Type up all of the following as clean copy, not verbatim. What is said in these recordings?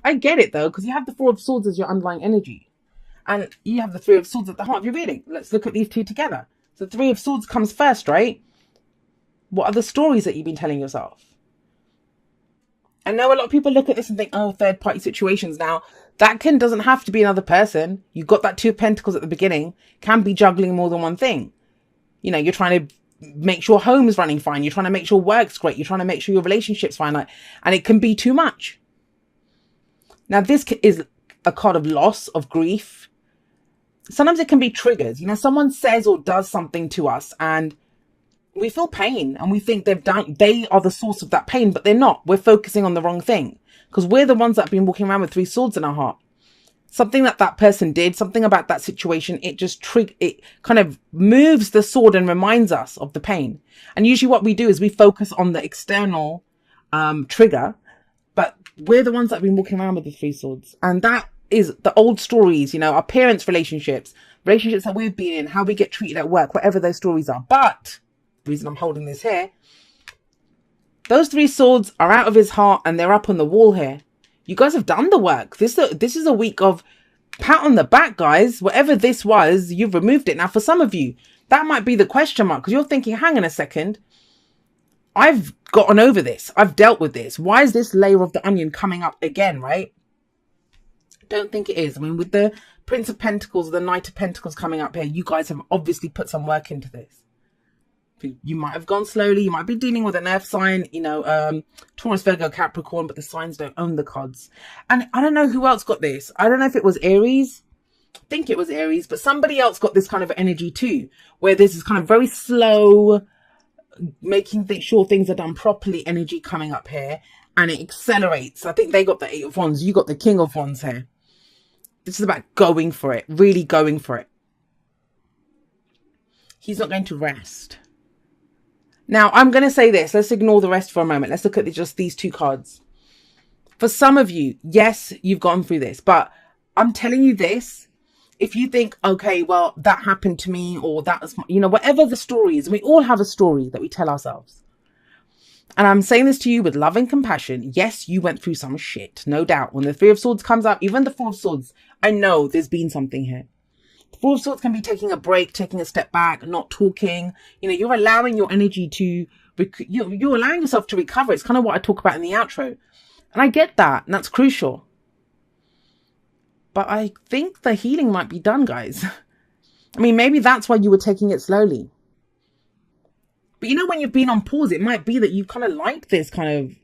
I get it though, because you have the Four of Swords as your underlying energy. And you have the Three of Swords at the heart of your reading. Let's look at these two together. So Three of Swords comes first, right? What are the stories that you've been telling yourself? I know a lot of people look at this and think, oh, third party situations. Now, that doesn't have to be another person. You've got that Two of Pentacles at the beginning, can be juggling more than one thing. You know, you're trying to make sure home's running fine. You're trying to make sure work's great. You're trying to make sure your relationship's fine. And it can be too much. Now, this is a card of loss, of grief. Sometimes it can be triggers. You know, someone says or does something to us and we feel pain and we think they are the source of that pain, but they're not. We're focusing on the wrong thing because we're the ones that have been walking around with three swords in our heart. Something that person did, something about that situation, it kind of moves the sword and reminds us of the pain. And usually what we do is we focus on the external trigger, but we're the ones that have been walking around with the three swords. And that is the old stories, you know, our parents' relationships that we've been in, how we get treated at work, whatever those stories are. But the reason I'm holding this here, those three swords are out of his heart and they're up on the wall here. You guys have done the work. This is a week of pat on the back, guys. Whatever this was, you've removed it. Now, for some of you, that might be the question mark because you're thinking, hang on a second. I've gotten over this. I've dealt with this. Why is this layer of the onion coming up again, right? I don't think it is. I mean, with the Prince of Pentacles, the Knight of Pentacles coming up here, you guys have obviously put some work into this. You might have gone slowly. You might be dealing with an earth sign, you know, Taurus, Virgo, Capricorn, but the signs don't own the cards. And I don't know who else got this. I don't know if it was Aries. I think it was Aries, but somebody else got this kind of energy too, where this is kind of very slow, making sure things are done properly energy coming up here. And it accelerates. I think they got the Eight of Wands. You got the King of Wands here. This is about going for it, really going for it. He's not going to rest. Now, I'm going to say this. Let's ignore the rest for a moment. Let's look at just these two cards. For some of you, yes, you've gone through this, but I'm telling you this. If you think, okay, well, that happened to me or that was, you know, whatever the story is, we all have a story that we tell ourselves. And I'm saying this to you with love and compassion. Yes, you went through some shit, no doubt. When the Three of Swords comes up, even the Four of Swords, I know there's been something here. The Four of Swords can be taking a break, taking a step back, not talking. You know, you're allowing your energy to, you're allowing yourself to recover. It's kind of what I talk about in the outro. And I get that, and that's crucial. But I think the healing might be done, guys. I mean, maybe that's why you were taking it slowly. But you know, when you've been on pause, it might be that you kind of like this kind of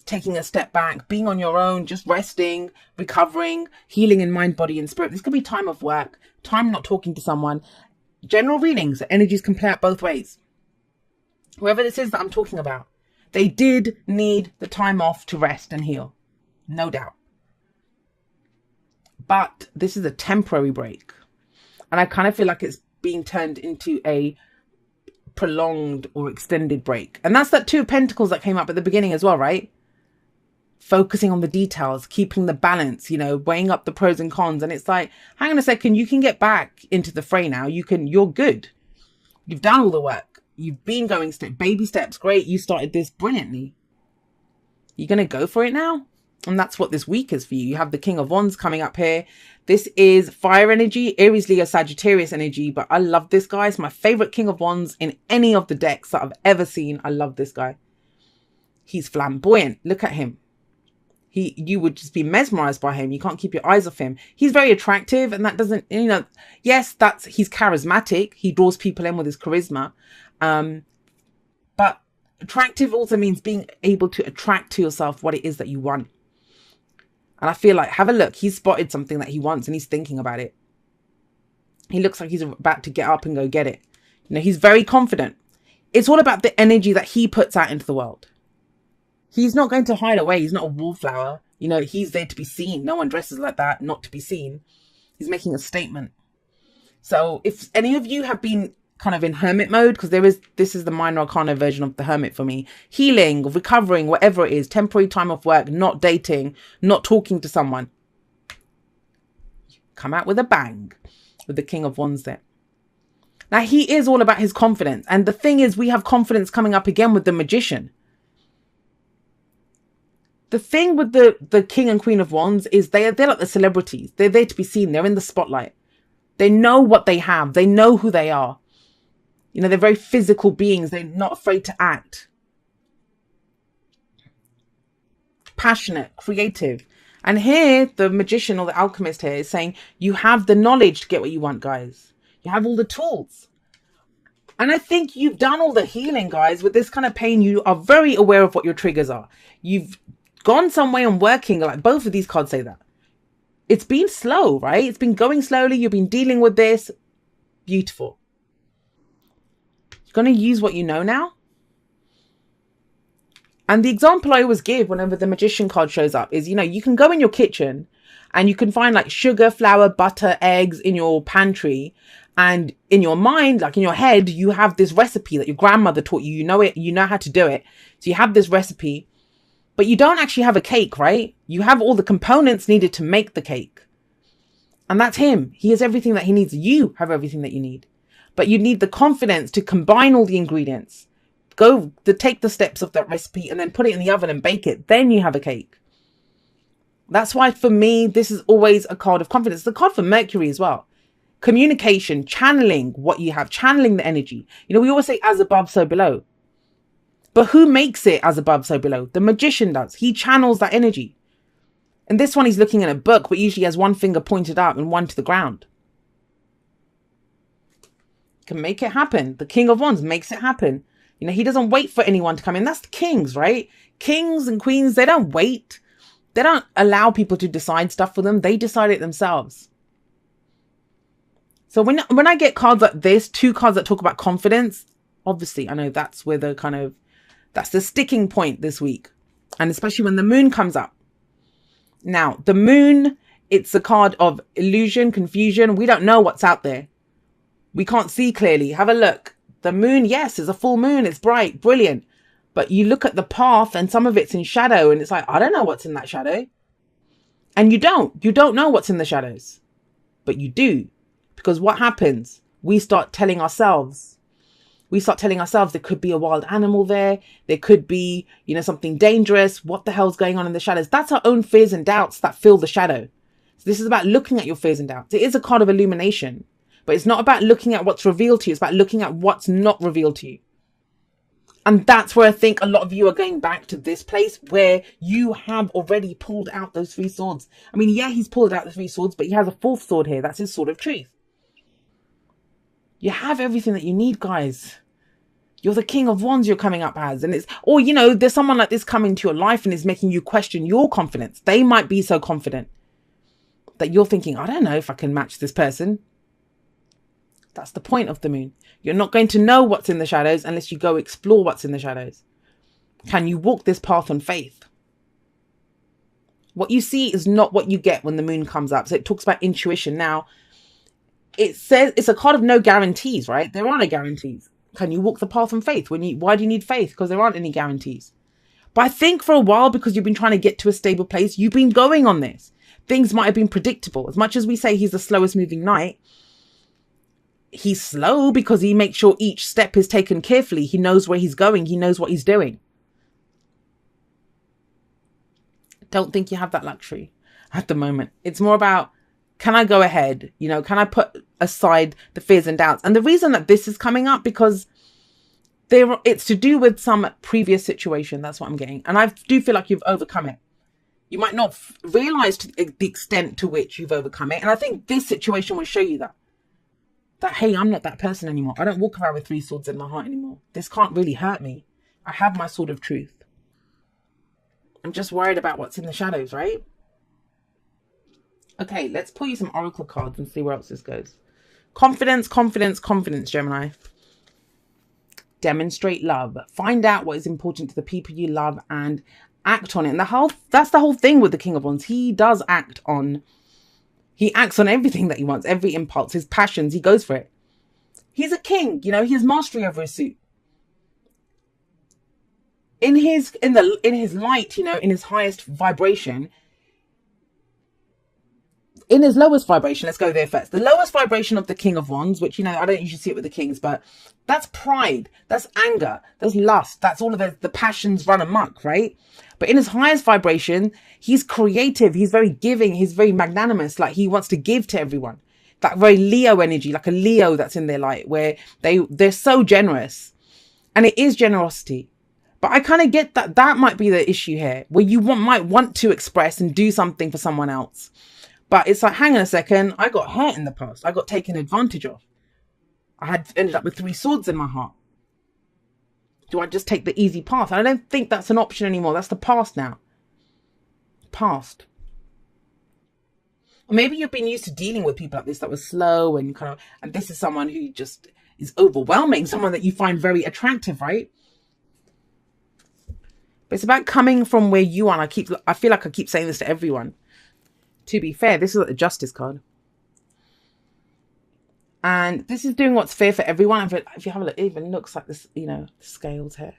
taking a step back, being on your own, just resting, recovering, healing in mind, body and spirit. This could be time of work, time not talking to someone. General readings, energies can play out both ways. Whoever this is that I'm talking about, they did need the time off to rest and heal. No doubt. But this is a temporary break. And I kind of feel like it's being turned into a prolonged or extended break. And that's that Two of Pentacles that came up at the beginning as well, right? Focusing on the details, keeping the balance, you know, weighing up the pros and cons. And it's like, hang on a second, you can get back into the fray now. You're good. You've done all the work. You've been going baby steps. Great. You started this brilliantly. You're going to go for it now. And that's what this week is for you. You have the King of Wands coming up here. This is fire energy, Aries, Leo, Sagittarius energy. But I love this guy. It's my favorite King of Wands in any of the decks that I've ever seen. I love this guy. He's flamboyant. Look at him. You would just be mesmerized by him. You can't keep your eyes off him. He's very attractive, and that doesn't, you know, yes, he's charismatic. He draws people in with his charisma. But attractive also means being able to attract to yourself what it is that you want. And I feel like, have a look. He's spotted something that he wants and he's thinking about it. He looks like he's about to get up and go get it. You know, he's very confident. It's all about the energy that he puts out into the world. He's not going to hide away. He's not a wallflower. You know, he's there to be seen. No one dresses like that, not to be seen. He's making a statement. So if any of you have been kind of in hermit mode, because this is the minor arcana version of the hermit for me. Healing, recovering, whatever it is, temporary time off work, not dating, not talking to someone. Come out with a bang with the King of Wands there. Now, he is all about his confidence. And the thing is, we have confidence coming up again with the Magician. The thing with the King and Queen of Wands is they're like the celebrities. They're there to be seen. They're in the spotlight. They know what they have. They know who they are. You know, they're very physical beings. They're not afraid to act. Passionate, creative. And here, the magician or the alchemist here is saying, you have the knowledge to get what you want, guys. You have all the tools. And I think you've done all the healing, guys. With this kind of pain, you are very aware of what your triggers are. You've gone some way on working, like both of these cards say that. It's been slow, right? It's been going slowly. You've been dealing with this. Beautiful. You're going to use what you know now. And the example I always give whenever the magician card shows up is, you know, you can go in your kitchen and you can find like sugar, flour, butter, eggs in your pantry. And in your mind, like in your head, you have this recipe that your grandmother taught you. You know it. You know how to do it. So you have this recipe, but you don't actually have a cake, right? You have all the components needed to make the cake. And that's him. He has everything that he needs. You have everything that you need. But you need the confidence to combine all the ingredients. Go to take the steps of that recipe and then put it in the oven and bake it. Then you have a cake. That's why for me, this is always a card of confidence. It's a card for Mercury as well. Communication, channeling what you have, channeling the energy. You know, we always say as above, so below. But who makes it as above, so below? The magician does. He channels that energy. And this one, he's looking at a book, but usually has one finger pointed up and one to the ground. Can make it happen. The King of Wands makes it happen. You know, he doesn't wait for anyone to come in. That's the kings, right? Kings and queens, they don't wait. They don't allow people to decide stuff for them. They decide it themselves. So when I get cards like this, two cards that talk about confidence, obviously, I know that's where the kind of, that's the sticking point this week. And especially when the moon comes up. Now, the moon, it's a card of illusion, confusion. We don't know what's out there. We can't see clearly. Have a look. The moon, yes, is a full moon. It's bright, brilliant. But you look at the path and some of it's in shadow and it's like, I don't know what's in that shadow. And you don't know what's in the shadows. But you do. Because what happens? We start telling ourselves there could be a wild animal there. There could be, you know, something dangerous. What the hell's going on in the shadows? That's our own fears and doubts that fill the shadow. So this is about looking at your fears and doubts. It is a card of illumination. But it's not about looking at what's revealed to you. It's about looking at what's not revealed to you. And that's where I think a lot of you are going back to this place where you have already pulled out those three swords. I mean, yeah, he's pulled out the three swords, but he has a fourth sword here. That's his sword of truth. You have everything that you need, guys. You're the King of Wands you're coming up as. And it's, or, you know, there's someone like this coming to your life and is making you question your confidence. They might be so confident that you're thinking, I don't know if I can match this person. That's the point of the moon. You're not going to know what's in the shadows unless you go explore what's in the shadows. Can you walk this path on faith? What you see is not what you get when the moon comes up. So it talks about intuition. Now, it says it's a card of no guarantees, right? There are no guarantees. Can you walk the path on faith? Why do you need faith? Because there aren't any guarantees. But I think for a while, because you've been trying to get to a stable place, you've been going on this. Things might have been predictable. As much as we say he's the slowest moving knight, he's slow because he makes sure each step is taken carefully. He knows where he's going. He knows what he's doing. Don't think you have that luxury at the moment. It's more about, can I go ahead? You know, can I put aside the fears and doubts? And the reason that this is coming up, because it's to do with some previous situation. That's what I'm getting. And I do feel like you've overcome it. You might not realize the extent to which you've overcome it. And I think this situation will show you that. That, hey, I'm not that person anymore. I don't walk around with three swords in my heart anymore. This can't really hurt me. I have my sword of truth. I'm just worried about what's in the shadows, right? Okay, let's pull you some oracle cards and see where else this goes. Confidence, confidence, confidence, Gemini. Demonstrate love. Find out what is important to the people you love and act on it. And that's the whole thing with the King of Wands. He acts on everything that he wants, every impulse, his passions, he goes for it. He's a king, you know, he has mastery over his suit. In his light, you know, in his highest vibration, in his lowest vibration, let's go there first. The lowest vibration of the King of Wands, which, you know, I don't usually see it with the kings, but that's pride, that's anger, that's lust, that's all of the passions run amok, right? But in his highest vibration, he's creative. He's very giving. He's very magnanimous. Like he wants to give to everyone. That very Leo energy, like a Leo that's in their light, where they're so generous. And it is generosity. But I kind of get that might be the issue here, where you might want to express and do something for someone else. But it's like, hang on a second, I got hurt in the past. I got taken advantage of. I had ended up with 3 swords in my heart. Do I just take the easy path? I don't think that's an option anymore. That's the past now. Past. Or maybe you've been used to dealing with people like this that was slow and and this is someone who just is overwhelming, someone that you find very attractive, right? But it's about coming from where you are. And I feel like I keep saying this to everyone. To be fair, this is like the Justice card. And this is doing what's fair for everyone. If you have a look, it even looks like this, the scales here.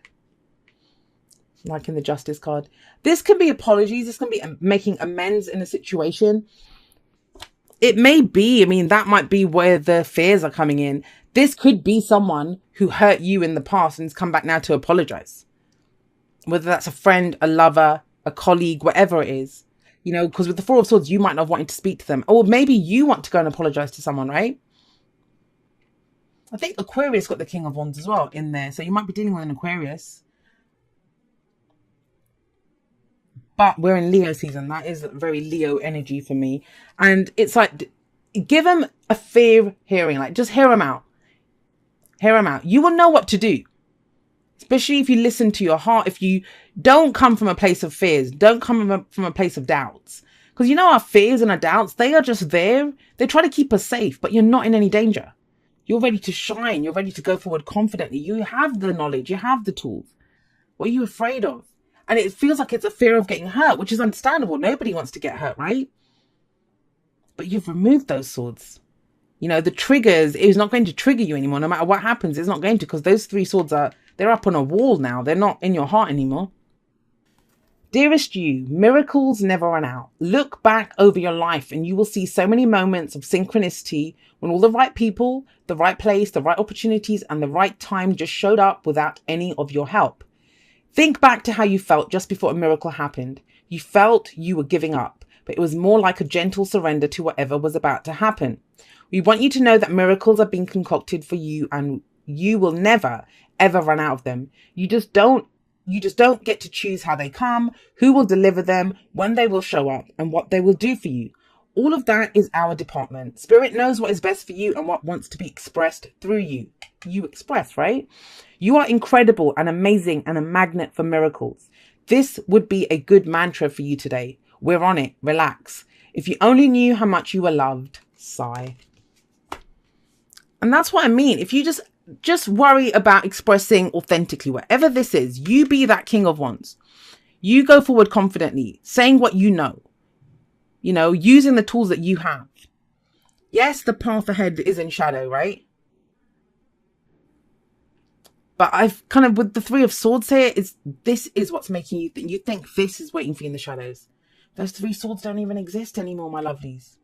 Like in the Justice card. This can be apologies. This can be making amends in a situation. It may be, that might be where the fears are coming in. This could be someone who hurt you in the past and has come back now to apologize. Whether that's a friend, a lover, a colleague, whatever it is. Because with the 4 of Swords, you might not have wanted to speak to them. Or maybe you want to go and apologize to someone, right? I think Aquarius got the King of Wands as well in there. So you might be dealing with an Aquarius. But we're in Leo season. That is very Leo energy for me. And it's like, give them a fair hearing. Like, just hear them out. Hear them out. You will know what to do. Especially if you listen to your heart. If you don't come from a place of fears. Don't come from a place of doubts. Because our fears and our doubts, they are just there. They try to keep us safe. But you're not in any danger. You're ready to shine. You're ready to go forward confidently. You have the knowledge. You have the tools. What are you afraid of? And it feels like it's a fear of getting hurt, which is understandable. Nobody wants to get hurt, right? But you've removed those swords. The triggers is not going to trigger you anymore. No matter what happens, it's not going to, because those 3 swords they're up on a wall now. They're not in your heart anymore. Dearest you, miracles never run out. Look back over your life and you will see so many moments of synchronicity when all the right people, the right place, the right opportunities, and the right time just showed up without any of your help. Think back to how you felt just before a miracle happened. You felt you were giving up, but it was more like a gentle surrender to whatever was about to happen. We want you to know that miracles are being concocted for you and you will never, ever run out of them. You just don't get to choose how they come, who will deliver them, when they will show up, and what they will do for you. All of that is our department. Spirit knows what is best for you and what wants to be expressed through you. You express, right? You are incredible and amazing and a magnet for miracles. This would be a good mantra for you today. We're on it. Relax. If you only knew how much you were loved. Sigh. And that's what I mean. If you just worry about expressing authentically, whatever this is, you be that King of Wands. You go forward confidently, saying what you know, using the tools that you have. Yes, the path ahead is in shadow, right? But I've kind of, with the 3 of Swords here, this is what's making you think this is waiting for you in the shadows. Those 3 swords don't even exist anymore, my lovelies.